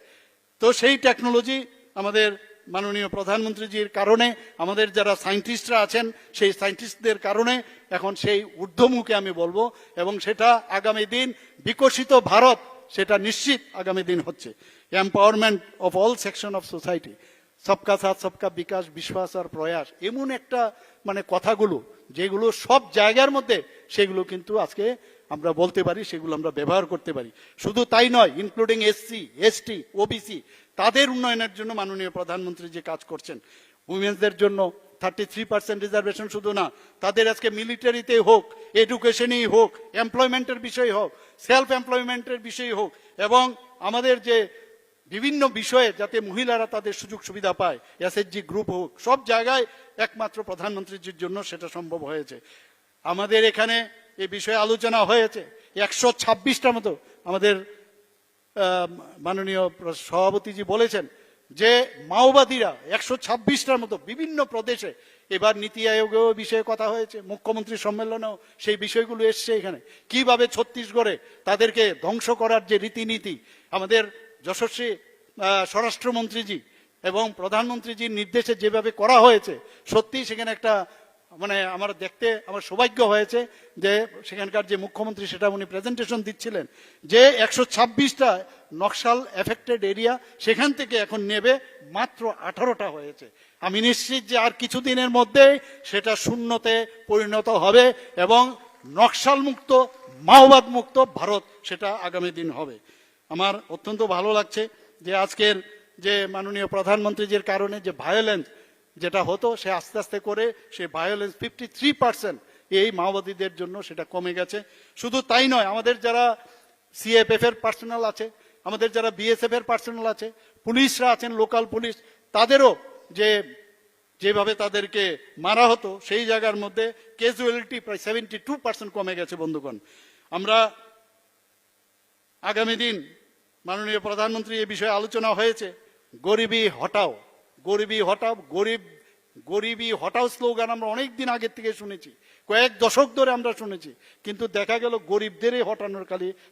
তো সেই টেকনোলজি আমাদের মাননীয় প্রধানমন্ত্রীজির কারণে, আমাদের যারা সায়েন্টিস্টরা আছেন সেই সায়েন্টিস্টদের কারণে এখন সেই ঊর্ধ্বমুখে আমি বলবো, এবং সেটা আগামী দিন বিকশিত ভারত সেটা নিশ্চিত আগামী দিন হচ্ছে। Empowerment of all section of society, সবকা সাথ সবকা বিকাশ, বিশ্বাস আর প্রয়াস, এমন একটা মানে কথাগুলো যেগুলো সব জায়গার মধ্যে, সেগুলো কিন্তু আজকে আমরা বলতে পারি, সেগুলো আমরা ব্যবহার করতে পারি। শুধু তাই নয়, ইনক্লুডিং এসসি, এসটি, ওবিসি, তাদের উন্নয়নের জন্য মাননীয় প্রধানমন্ত্রী যে কাজ করছেন, উইমেন্সদের জন্য 33% রিজার্ভেশন শুধু না, তাদের আজকে মিলিটারিতে হোক, এডুকেশনেই হোক, এমপ্লয়মেন্টের বিষয় হোক, সেলফ এমপ্লয়মেন্টের বিষয় হোক, এবং আমাদের যে বিভিন্ন বিষয়ে যাতে মহিলারা তাদের সুযোগ সুবিধা পায়, এসএইচজি গ্রুপ হোক, সব জায়গায় একমাত্র প্রধানমন্ত্রীর জন্য সেটা সম্ভব হয়েছে। আমাদের এখানে এই বিষয়ে আলোচনা হয়েছে। 126টা মতো আমাদের মাননীয় সভাপতিজি বলেছেন যে মাওবাদীরা 126টার মতো বিভিন্ন প্রদেশে, এবার নীতি আয়োগেও বিষয়ে কথা হয়েছে, মুখ্যমন্ত্রী সম্মেলনেও সেই বিষয়গুলো এসছে এখানে, কিভাবে ছত্তিশগড়ে তাদেরকে ধ্বংস করার যে রীতিনীতি আমাদের যশস্বী স্বরাষ্ট্রমন্ত্রীজি এবং প্রধানমন্ত্রীজির নির্দেশে যেভাবে করা হয়েছে, সত্যি সেখানে একটা মানে আমার দেখতে আমার সৌভাগ্য হয়েছে যে সেখানকার যে মুখ্যমন্ত্রী সেটা উনি প্রেজেন্টেশন দিচ্ছিলেন যে 126টা নকশাল এফেক্টেড এরিয়া, সেখান থেকে এখন নেবে মাত্র 18টা হয়েছে। আমি নিশ্চিত যে আর কিছুদিনের মধ্যে সেটা শূন্যতে পরিণত হবে এবং নকশাল মুক্ত, মাওবাদ মুক্ত ভারত সেটা আগামী দিন হবে। আমার অত্যন্ত ভালো লাগছে যে আজকের যে মাননীয় প্রধানমন্ত্রীজির কারণে যে ভায়োলেন্স যেটা হতো, সে আস্তে আস্তে করে সে ভায়োলেন্স 53% এই মাওবাদীদের জন্য সেটা কমে গেছে। শুধু তাই নয়, আমাদের যারা সিএফএফ এর পার্সোনাল আছে, আমাদের যারা বিএসএফ এর পার্সোনাল আছে, পুলিশরা আছেন, লোকাল পুলিশ, তাদেরও যেভাবে তাদেরকে মারা হতো, সেই জায়গার মধ্যে ক্যাজুয়ালিটি প্রায় 72% কমে গেছে। বন্ধুগণ, আমরা আগামী দিন মাননীয় প্রধানমন্ত্রী এই বিষয়ে আলোচনা হয়েছে, গরিবি হটাও, গরিবি হটাও, গরিবি হটাও স্লোগান আমরা অনেক দিন আগের থেকে শুনেছি, কয়েক দশক ধরে আমরা শুনেছি, কিন্তু দেখা গেল গরিবদেরই হটানোর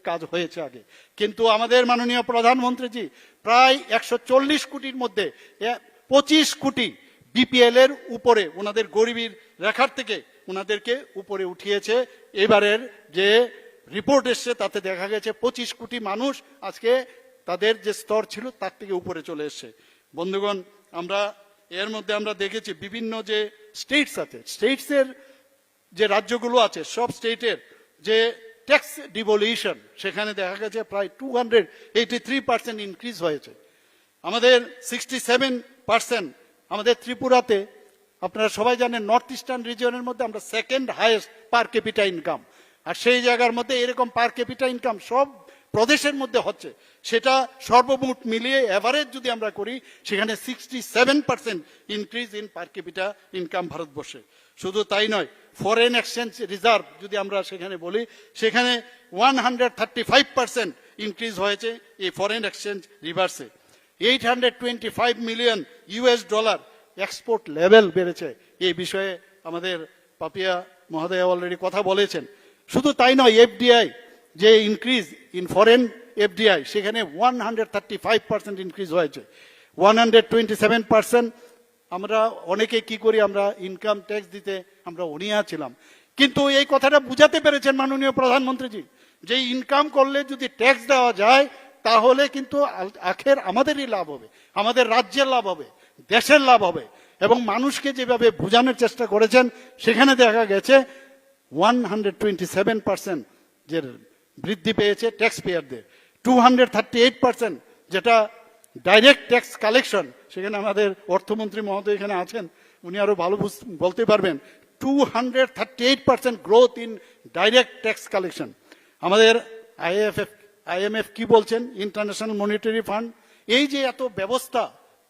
কাজ হয়েছে আগে। কিন্তু আমাদের মাননীয় প্রধানমন্ত্রীজি প্রায় 140 কোটির মধ্যে 25 কোটি বিপিএল এর উপরে ওনাদের গরিবির রেখার থেকে ওনাদেরকে উপরে উঠিয়েছে। এবারের যে রিপোর্ট এসছে তাতে দেখা গেছে 25 কোটি মানুষ আজকে তাদের যে স্তর ছিল তার থেকে উপরে চলে এসছে। বন্ধুগণ, আমরা এর মধ্যে আমরা দেখেছি বিভিন্ন যে স্টেটস আছে, স্টেটসের যে রাজ্যগুলো আছে, সব স্টেটের যে ট্যাক্স ডিভলিউশন, সেখানে দেখা গেছে প্রায় 283% ইনক্রিজ হয়েছে। আমাদের 67%, আমাদের ত্রিপুরাতে আপনারা সবাই জানেন নর্থ ইস্টার্ন রিজিয়নের মধ্যে আমরা second highest per capita income, আর সেই জায়গার মধ্যে এরকম পার ক্যাপিটা ইনকাম সব প্রদেশের মধ্যে হচ্ছে, সেটা সর্বমোট মিলিয়ে এভারেজ যদি আমরা করি সেখানে 67% increase in per capita income ভারতবর্ষে। শুধু তাই নয়, ফরেন এক্সচেঞ্জ রিজার্ভ যদি আমরা সেখানে বলি, সেখানে 135% ইনক্রিজ হয়েছে এই ফরেন এক্সচেঞ্জ রিভার্সে। 825 million US dollar export level বেড়েছে। এই বিষয়ে আমাদের পাপিয়া মহোদয় অলরেডি কথা বলেছেন। শুধু তাই নয়, এফডিআই যে ইনক্রিজ ইন ফরেন এফডিআই, সেখানে 135% ইনক্রিজ হয়েছে। 127% আমরা অনেকে কি করি, আমরা ইনকাম ট্যাক্স দিতে আমরা অনীহা ছিলাম, কিন্তু এই কথাটা বুঝাতে পেরেছেন মাননীয় প্রধানমন্ত্রীজি যে ইনকাম করলে যদি ট্যাক্স দেওয়া যায় তাহলে কিন্তু আখের আমাদেরই লাভ হবে, আমাদের রাজ্যের লাভ হবে, দেশের লাভ হবে। এবং মানুষকে যেভাবে বোঝানোর চেষ্টা করেছেন সেখানে দেখা গেছে 127% যে বৃদ্ধি পেয়েছে ট্যাক্স পেয়ারদের, 238% যেটা ডাইরেক্ট ট্যাক্স কালেকশন, সেখানে আমাদের অর্থমন্ত্রী মহোদয় এখানে আছেন, উনি আরো ভালো বলতে পারবেন। 238% growth in direct tax collection. আমাদের আইএমএফ কি বলছেন, ইন্টারন্যাশনাল মনিটারি ফান্ড, এই যে এত ব্যবস্থা,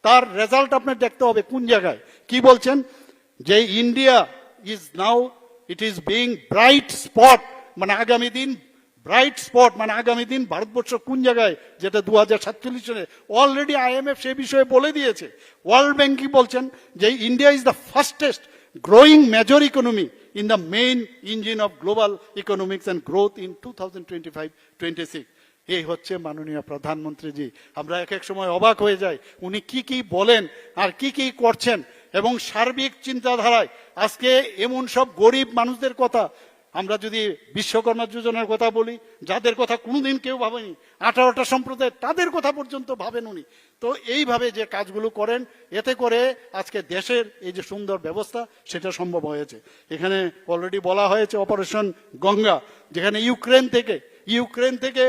তার রেজাল্ট আপনার দেখতে হবে কোন জায়গায়। কি বলছেন যে India is now, it is being bright spot, মানে আগামী দিন ব্রাইট স্পট, মানে আগামী দিন ভারতবর্ষ কোন জায়গায়, যেটা 2047 সালে অলরেডি আইএমএফ সেই বিষয়ে বলে দিয়েছে। ওয়ার্ল্ড ব্যাংক কি বলছেন যে India is the fastest growing major economy in the main engine of global economics and growth in 2025-26. এই হচ্ছে মাননীয় প্রধানমন্ত্রীজি। আমরা এক এক সময় অবাক হয়ে যাই উনি কি কি বলেন আর কি কি করছেন, এবং সার্বিক চিন্তাধারায় আজকে এমন সব গরিব মানুষদের কথা, আমরা যদি বিশ্বকর্মা যোজনার কথা বলি, যাদের কথা কোনোদিন কেউ ভাবেনি, 18টা সম্প্রদায় তাদের কথা পর্যন্ত ভাবেন উনি। তো এইভাবে যে কাজগুলো করেন, এতে করে আজকে দেশের এই যে সুন্দর ব্যবস্থা সেটা সম্ভব হয়েছে। এখানে অলরেডি বলা হয়েছে অপারেশন গঙ্গা, যেখানে ইউক্রেন থেকে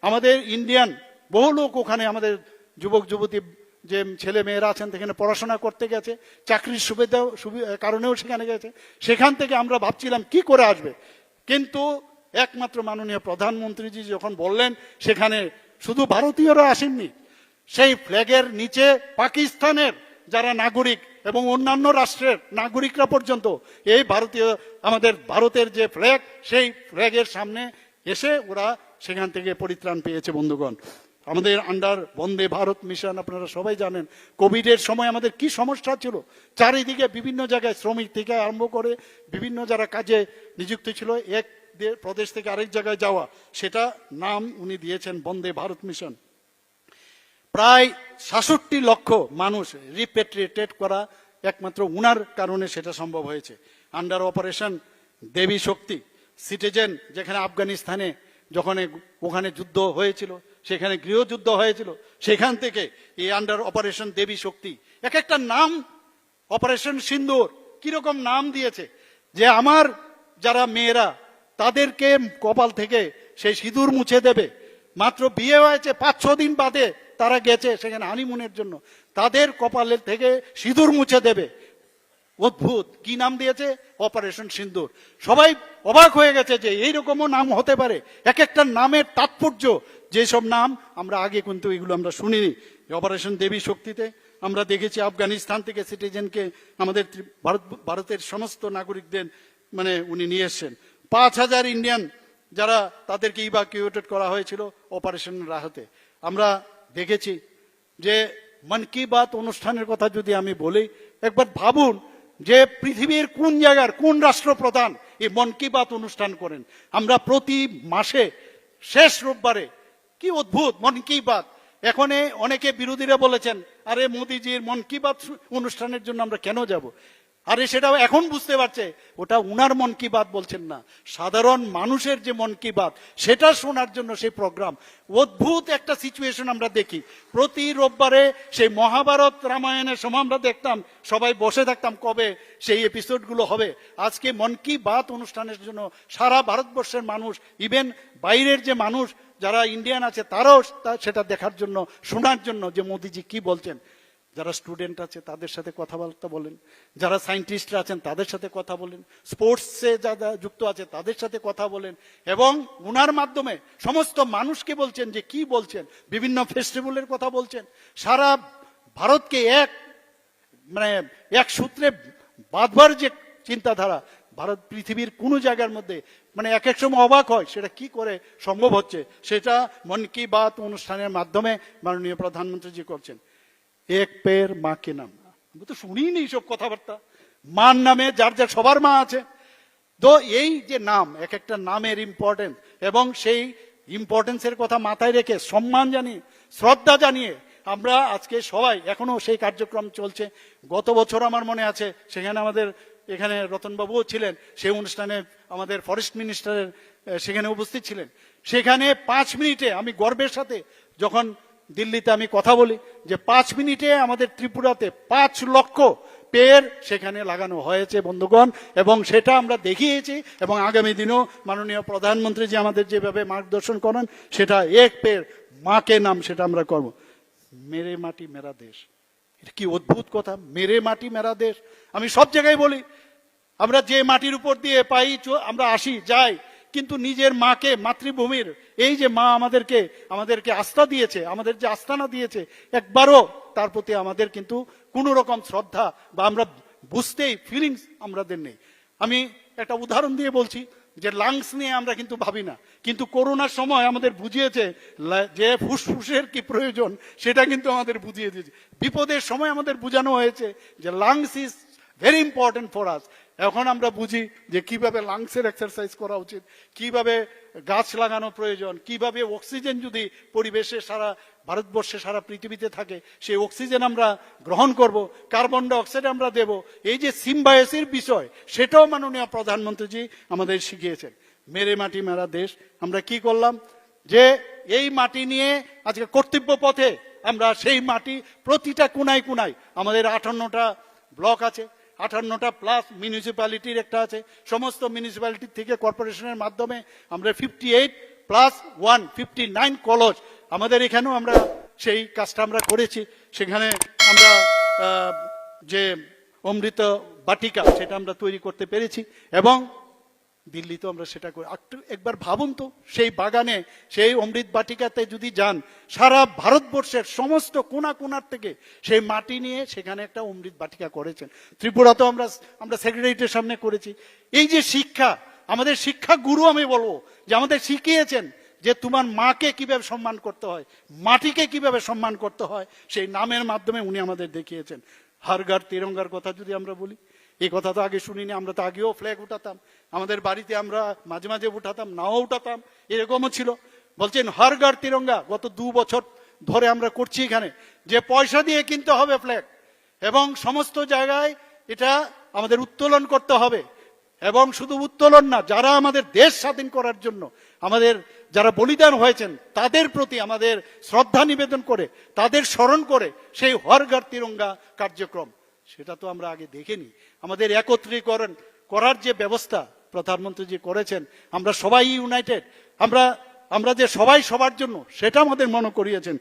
আমাদের ইন্ডিয়ান বহু লোক ওখানে, আমাদের যুবক যুবতী যে ছেলে মেয়েরা আছেন সেখানে পড়াশোনা করতে গেছে, চাকরির কারণেও সেখানে গেছে। সেখান থেকে আমরা ভাবছিলাম কি করে আসবে, কিন্তু একমাত্র মাননীয় প্রধানমন্ত্রীজি যখন বললেন, সেখানে শুধু ভারতীয়রা আসেননি, সেই ফ্ল্যাগের নিচে পাকিস্তানের যারা নাগরিক এবং অন্যান্য রাষ্ট্রের নাগরিকরা পর্যন্ত এই আমাদের ভারতের যে ফ্ল্যাগ, সেই ফ্ল্যাগের সামনে এসে ওরা সেখান থেকে পরিত্রাণ পেয়েছে। বন্ধুগণ, আমাদের আন্ডার বন্দে ভারত মিশন আপনারা সবাই জানেন, কোভিডের সময় আমাদের কি সমস্যা ছিল, চারিদিকে বিভিন্ন জায়গায় শ্রমিক থেকে আরম্ভ করে বিভিন্ন যারা কাজে নিযুক্ত ছিল, এক প্রদেশ থেকে আরেক জায়গায় যাওয়া, সেটা নাম উনি দিয়েছেন বন্দে ভারত মিশন। প্রায় 66 লক্ষ মানুষ রিপেট্রিয়েটেড করা একমাত্র উনার কারণে সেটা সম্ভব হয়েছে। আন্ডার অপারেশন দেবী শক্তি, সিটিজেন, যেখানে আফগানিস্তানে যখন ওখানে যুদ্ধ হয়েছিল, সেখানে গৃহযুদ্ধ হয়েছিল, সেখান থেকে এই আন্ডার অপারেশন দেবী শক্তি, এক একটা নাম, অপারেশন সিন্দুর কিরকম নাম দিয়েছে, যে আমার যারা মেয়েরা তাদেরকে কপাল থেকে সেই সিঁদুর মুছে দেবে। মাত্র বিয়ে হয়েছে 5-6 দিন বাদে তারা গেছে সেখানে হানিমুনের জন্য, তাদের কপালের থেকে সিঁদুর মুছে দেবে। অদ্ভুত কি নাম দিয়েছে, অপারেশন সিন্দুর। সবাই অবাক হয়ে গেছে যে এইরকমও নাম হতে পারে। এক একটা নামের তাৎপর্য, যেসব নাম আমরা আগে কিন্তু এগুলো আমরা শুনিনি। অপারেশন দেবী শক্তিতে আমরা দেখেছি আফগানিস্তান থেকে সিটিজেনকে আমাদের ভারতের সমস্ত নাগরিকদের মানে উনি নিয়ে এসছেন। 5000 ইন্ডিয়ান যারা তাদেরকে ইভাকুয়েটেড করা হয়েছিল অপারেশন রাহাতে। আমরা দেখেছি যে মন কি বাত অনুষ্ঠানের কথা যদি আমি বলি, একবার ভাবুন যে পৃথিবীর কোন জায়গার কোন রাষ্ট্রপ্রধান এই মন কি বাত অনুষ্ঠান করেন। আমরা প্রতি মাসে শেষ রোববারে, কি অদ্ভুত মন কি বাত। এখন অনেকে বিরোধীরা বলেছেন, আরে মোদিজির মন কি বাত অনুষ্ঠানের জন্য আমরা কেন যাব? আরে সেটাও এখন বুঝতে পারছে ওটা উনার মন কি বাত বলছেন না, সাধারণ মানুষের যে মন কি বাত সেটা শোনার জন্য সেই প্রোগ্রাম। অদ্ভুত একটা সিচুয়েশন আমরা দেখি প্রতি রোববারে। সেই মহাভারত রামায়ণের সময় আমরা দেখতাম, সবাই বসে থাকতাম কবে সেই এপিসোডগুলো হবে। আজকে মন কি বাত অনুষ্ঠানের জন্য সারা ভারতবর্ষের মানুষ, ইভেন বাইরের যে মানুষ যারা ইন্ডিয়ান আছে তারাও সেটা দেখার জন্য, শোনার জন্য যে মোদিজি কি বলছেন। যারা স্টুডেন্ট আছে তাদের সাথে কথাবার্তা বলেন, যারা সায়েন্টিস্টরা আছেন তাদের সাথে কথা বলেন, স্পোর্টসে যারা যুক্ত আছে তাদের সাথে কথা বলেন, এবং উনার মাধ্যমে সমস্ত মানুষকে বলছেন যে কি বলছেন, বিভিন্ন ফেস্টিভ্যালের কথা বলছেন। সারা ভারতকে এক সূত্রে বাঁধবার যে চিন্তাধারা, ভারত পৃথিবীর কোনো জায়গার মধ্যে এক এক সময় অবাক হয় সেটা কি করে সম্ভব হচ্ছে। সেটা মন কি বাত অনুষ্ঠানের মাধ্যমে মাননীয় প্রধানমন্ত্রীজি করছেন। এক পের মা কে নাম, আমি তো শুনিনি এইসব কথাবার্তা। মার নামে যার যার সবার মা আছে। তো এই যে নাম, এক একটা নামের ইম্পর্টেন্স, এবং সেই ইম্পর্টেন্সের কথা মাথায় রেখে সম্মান জানিয়ে, শ্রদ্ধা জানিয়ে আমরা আজকে সবাই, এখনো সেই কার্যক্রম চলছে। গত বছর আমার মনে আছে সেখানে আমাদের এখানে রতনবাবুও ছিলেন, সেই অনুষ্ঠানে আমাদের ফরেস্ট মিনিস্টারের সেখানে উপস্থিত ছিলেন। সেখানে 5 মিনিটে আমি গর্বের সাথে যখন দিল্লিতে আমি কথা বলি যে 5 মিনিটে আমাদের ত্রিপুরাতে 5 লক্ষ পেড় সেখানে লাগানো হয়েছে বন্ধুগণ, এবং সেটা আমরা দেখিয়েছি। এবং আগামী দিনেও মাননীয় প্রধানমন্ত্রী যে আমাদের যেভাবে মার্গদর্শন করেন, সেটা এক পেড় মাকে নাম সেটা আমরা করব। মেরে মাটি মেরা দেশ, এটা কি অদ্ভুত কথা, মেরে মাটি মেরা দেশ। আমি সব জায়গায় বলি, আমরা যে মাটির উপর দিয়ে আমরা আসি যাই, কিন্তু নিজের মাকে, মাতৃভূমির এই যে মা আমাদেরকে আস্থা দিয়েছে, আমাদের যে আস্থানা দিয়েছে, একবারও তার প্রতি আমাদের কিন্তু কোন রকম শ্রদ্ধা বা আমরা বুঝতেই ফিলিংস আমাদের নেই। আমি একটা উদাহরণ দিয়ে বলছি যে লাংস নিয়ে আমরা কিন্তু ভাবি না, কিন্তু করোনার সময় আমাদের বুঝিয়েছে যে ফুসফুসের কি প্রয়োজন, সেটা কিন্তু আমাদের বুঝিয়ে দিয়েছে। বিপদের সময় আমাদের বোঝানো হয়েছে যে lungs is very important for us. এখন আমরা বুঝি যে কিভাবে লাংসের এক্সারসাইজ করা উচিত, কিভাবে গাছ লাগানো প্রয়োজন, কিভাবে অক্সিজেন যদি পরিবেশে সারা ভারতবর্ষে সারা পৃথিবীতে থাকে সেই অক্সিজেন আমরা গ্রহণ করব, কার্বন ডাই অক্সাইড আমরা দেব। এই যে সিম্বায়োসিসের বিষয় সেটাও মাননীয় প্রধানমন্ত্রীজি আমাদের শিখিয়েছেন। মেরে মাটি মেরা দেশ, আমরা কি করলাম যে এই মাটি নিয়ে আজকে কর্তব্য পথে আমরা সেই মাটি প্রতিটা কোনায় কোনায় আমাদের 58টা ব্লক আছে, 58টা প্লাস মিউনিসিপ্যালিটির একটা আছে, সমস্ত মিউনিসিপ্যালিটি থেকে কর্পোরেশনের মাধ্যমে আমরা 58+1 59 কলস আমাদের এখানেও আমরা সেই কাজটা আমরা করেছি। সেখানে আমরা যে অমৃত বাটিকা সেটা আমরা তৈরি করতে পেরেছি এবং দিল্লিতে আমরা সেটা করি। একবার ভাবুন তো, সেই বাগানে সেই অমৃত বাটিকাতে যদি যান, সারা ভারতবর্ষের সমস্ত কোনা কোনার থেকে সেই মাটি নিয়ে সেখানে একটা অমৃত বাটিকা করেছেন। ত্রিপুরাতেও আমরা সেক্রেটারিয়েটের সামনে করেছি। এই যে শিক্ষা, আমাদের শিক্ষা গুরু আমি বলবো যে আমাদের শিখিয়েছেন যে তোমার মাকে কিভাবে সম্মান করতে হয়, মাটিকে কিভাবে সম্মান করতে হয়, সেই নামের মাধ্যমে উনি আমাদের দেখিয়েছেন। হর ঘর তিরঙ্গার কথা যদি আমরা বলি, এই কথা তো আগে শুনিনি, আমরা তো আগেও ফ্ল্যাগ উঠাতাম, আমাদের বাড়িতে আমরা মাঝে মাঝে উঠাতাম, নাও উঠাতাম, এরকমও ছিল। বলছেন হর ঘর তিরঙ্গা, গত 2 বছর ধরে আমরা করছি এখানে, যে পয়সা দিয়ে কিনতে হবে ফ্ল্যাগ এবং সমস্ত জায়গায় এটা আমাদের উত্তোলন করতে হবে। এবং শুধু উত্তোলন না, যারা আমাদের দেশ স্বাধীন করার জন্য আমাদের যারা বলিদান হয়েছেন তাদের প্রতি আমাদের শ্রদ্ধা নিবেদন করে, তাদের স্মরণ করে সেই হর ঘর তিরঙ্গা কার্যক্রম, সেটা তো আমরা আগে দেখিনি। আমাদের একত্রীকরণ করার যে ব্যবস্থা প্রধানমন্ত্রী করেছেন, আমরা সবাই ইউনাইটেড, আমরা যে সবাই সবার জন্য, সেটা আমাদের মনে করিয়েছেন।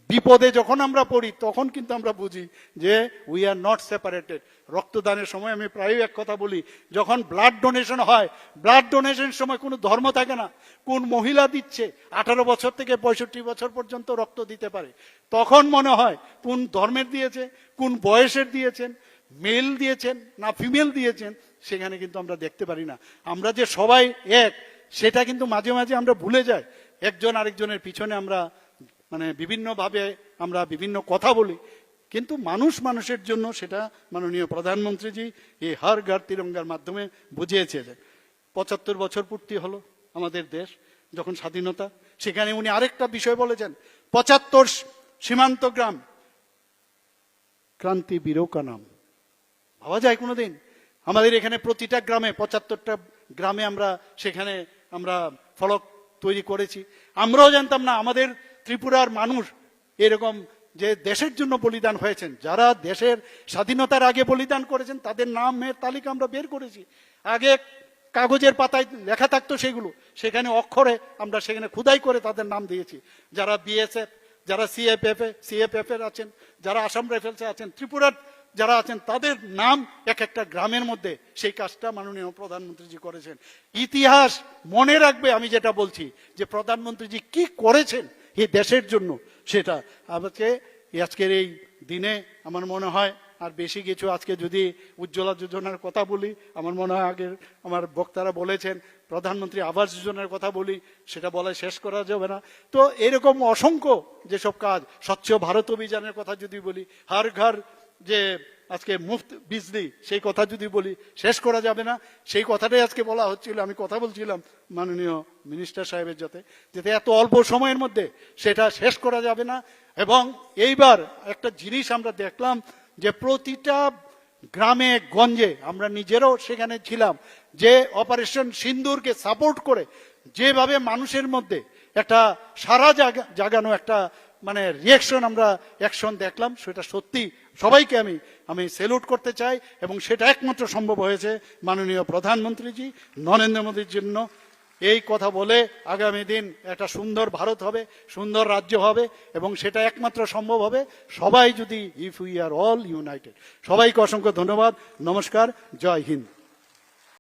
বিপদে যখন আমরা পড়ি তখন কিন্তু আমরা বুঝি যে উই আর নট সেপারেটেড। রক্তদানের সময় আমি প্রায় এক কথা বলি, যখন ব্লাড ডোনেশন হয়, ব্লাড ডোনেশনের সময় কোনো ধর্ম থাকে না, কোন মহিলা দিচ্ছে 18 বছর থেকে 65 বছর পর্যন্ত রক্ত দিতে পারে, তখন মনে হয় কোন ধর্মের দিয়েছে, কোন বয়সের দিয়েছেন, মেল দিয়েছেন না ফিমেল দিয়েছেন, সেখানে কিন্তু আমরা দেখতে পারি না। আমরা যে সবাই এক, সেটা কিন্তু মাঝে মাঝে আমরা ভুলে যাই। একজন আরেকজনের পিছনে আমরা বিভিন্নভাবে আমরা বিভিন্ন কথা বলি, কিন্তু মানুষের জন্য সেটা মাননীয় প্রধানমন্ত্রীজি এই হর ঘর তিরঙ্গার মাধ্যমে বুঝিয়েছে। 75 বছর পূর্তি হলো আমাদের দেশ যখন স্বাধীনতা, সেখানে উনি আরেকটা বিষয় বলেছেন, 75 সীমান্ত গ্রাম ক্রান্তি বীরকা নাম। ভাবা যায় কোনোদিন? আমাদের এখানে প্রতিটা গ্রামে 75টা গ্রামে সেখানে আমরা ফলক তৈরি করেছি। আমরাও জানতাম না আমাদের ত্রিপুরার মানুষ এরকম যে দেশের জন্য বলিদান হয়েছেন, যারা দেশের স্বাধীনতার আগে বলিদান করেছেন তাদের নামের তালিকা আমরা বের করেছি। আগে কাগজের পাতায় লেখা থাকতো, সেখানে অক্ষরে আমরা সেখানে খোদাই করে তাদের নাম দিয়েছি। যারা বিএসএফ, যারা সিএফএফ এর আছেন, যারা আসাম রাইফেলসে আছেন, ত্রিপুরার যারা আছেন, তাদের নাম এক একটা গ্রামের মধ্যে, সেই কাজটা মাননীয় প্রধানমন্ত্রীজি করেছেন। ইতিহাস মনে রাখবে আমি যেটা বলছি, যে প্রধানমন্ত্রীজি কি করেছেন এই দেশের জন্য, সেটা আজকের এই দিনে আমার মনে হয় আর বেশি কিছু, আজকে যদি উজ্জ্বলা যোজনার কথা বলি, আমার মনে হয় আগের আমার বক্তারা বলেছেন, প্রধানমন্ত্রী আবাস যোজনার কথা বলি, সেটা বলা শেষ করা যাবে না। তো এরকম অসংখ্য যেসব কাজ, স্বচ্ছ ভারত অভিযানের কথা যদি বলি, হর ঘর যে আজকে মুফত বিজলি, সেই কথা যদি বলি, শেষ করা যাবে না। সেই কথাটাই আজকে বলা হচ্ছিল, আমি কথা বলছিলাম মাননীয় মিনিস্টার সাহেবের যাতে এত অল্প সময়ের মধ্যে সেটা শেষ করা যাবে না। এবং এইবার একটা জিনিস আমরা দেখলাম যে প্রতিটা গ্রামে গঞ্জে, আমরা নিজেরাও সেখানে ছিলাম, যে অপারেশন সিন্দুরকে সাপোর্ট করে যেভাবে মানুষের মধ্যে একটা সারা জাগানো একটা রিয়াকশন, আমরা অ্যাকশন দেখলাম, সেটা সত্যি সবাইকে আমি স্যালুট করতে চাই। এবং সেটা একমাত্র সম্ভব হয়েছে মাননীয় প্রধানমন্ত্রীজি নরেন্দ্র মোদীর জন্য। এই কথা বলে আগামী দিন একটা সুন্দর ভারত হবে, সুন্দর রাজ্য হবে, এবং সেটা একমাত্র সম্ভব হবে সবাই যদি, if we are all United. সবাইকে অসংখ্য ধন্যবাদ, নমস্কার, জয় হিন্দ।